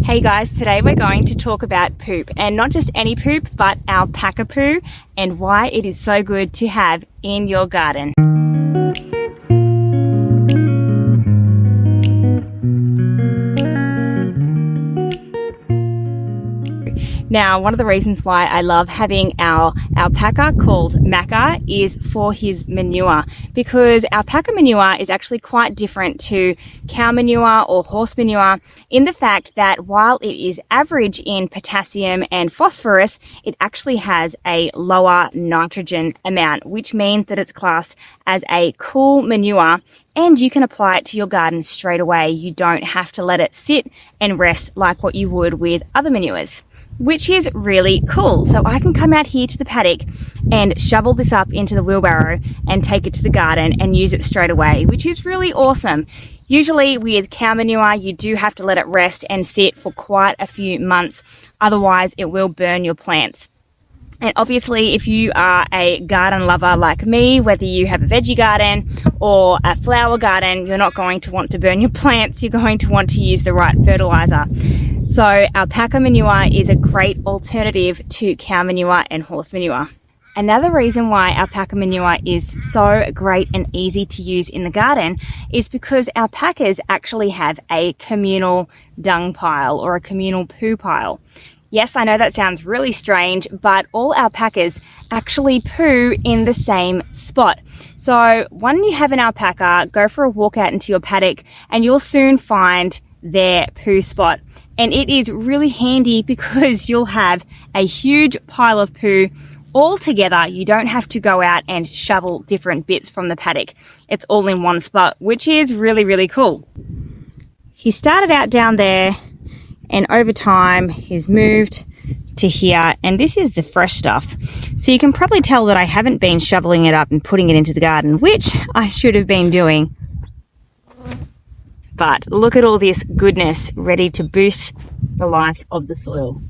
Hey guys, today we're going to talk about poop, and not just any poop, but alpaca poo and why it is so good to have in your garden. Now, one of the reasons why I love having our alpaca called Maca is for his manure, because alpaca manure is actually quite different to cow manure or horse manure in the fact that while it is average in potassium and phosphorus, it actually has a lower nitrogen amount, which means that it's classed as a cool manure and you can apply it to your garden straight away. You don't have to let it sit and rest like what you would with other manures, which is really cool. So I can come out here to the paddock and shovel this up into the wheelbarrow and take it to the garden and use it straight away, which is really awesome. Usually with cow manure, you do have to let it rest and sit for quite a few months. Otherwise, it will burn your plants. And obviously, if you are a garden lover like me, whether you have a veggie garden or a flower garden, you're not going to want to burn your plants. You're going to want to use the right fertilizer. So alpaca manure is a great alternative to cow manure and horse manure. Another reason why alpaca manure is so great and easy to use in the garden is because alpacas actually have a communal dung pile or a communal poo pile. Yes, I know that sounds really strange, but all alpacas actually poo in the same spot. So when you have an alpaca, go for a walk out into your paddock and you'll soon find their poo spot. And it is really handy because you'll have a huge pile of poo all together. You don't have to go out and shovel different bits from the paddock. It's all in one spot, which is really, really cool. He started out down there, and over time he's moved to here, and this is the fresh stuff. So you can probably tell that I haven't been shoveling it up and putting it into the garden, which I should have been doing. But look at all this goodness ready to boost the life of the soil.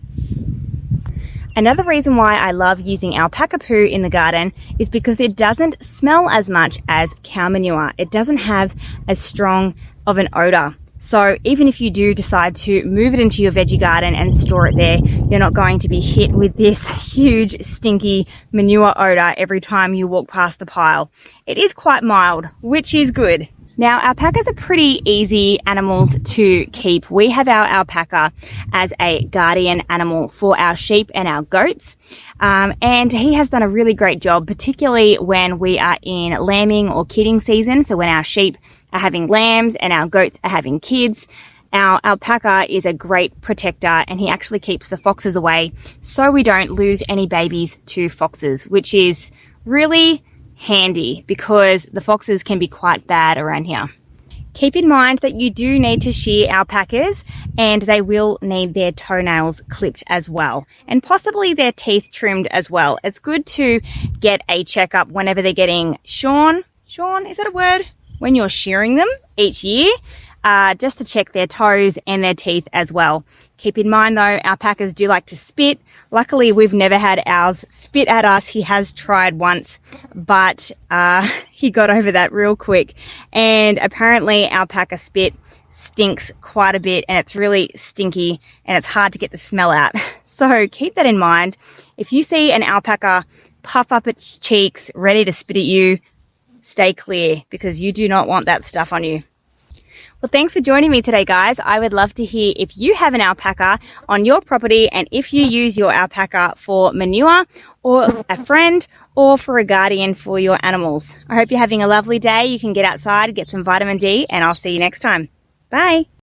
Another reason why I love using alpaca poo in the garden is because it doesn't smell as much as cow manure. It doesn't have as strong of an odor. So even if you do decide to move it into your veggie garden and store it there, you're not going to be hit with this huge stinky manure odor every time you walk past the pile. It is quite mild, which is good. Now, alpacas are pretty easy animals to keep. We have our alpaca as a guardian animal for our sheep and our goats. And he has done a really great job, particularly when we are in lambing or kidding season. So when our sheep are having lambs and our goats are having kids, our alpaca is a great protector, and he actually keeps the foxes away so we don't lose any babies to foxes, which is really handy because the foxes can be quite bad around here. Keep in mind that you do need to shear alpacas, and they will need their toenails clipped as well, and possibly their teeth trimmed as well. It's good to get a checkup whenever they're getting shorn, is that a word? When you're shearing them each year, just to check their toes and their teeth as well. Keep in mind though, alpacas do like to spit. Luckily, we've never had ours spit at us. He has tried once, but he got over that real quick. And apparently alpaca spit stinks quite a bit, and it's really stinky and it's hard to get the smell out. So keep that in mind. If you see an alpaca puff up its cheeks, ready to spit at you, stay clear because you do not want that stuff on you. Well, thanks for joining me today, guys. I would love to hear if you have an alpaca on your property and if you use your alpaca for manure or a friend or for a guardian for your animals. I hope you're having a lovely day. You can get outside, get some vitamin D, and I'll see you next time. Bye.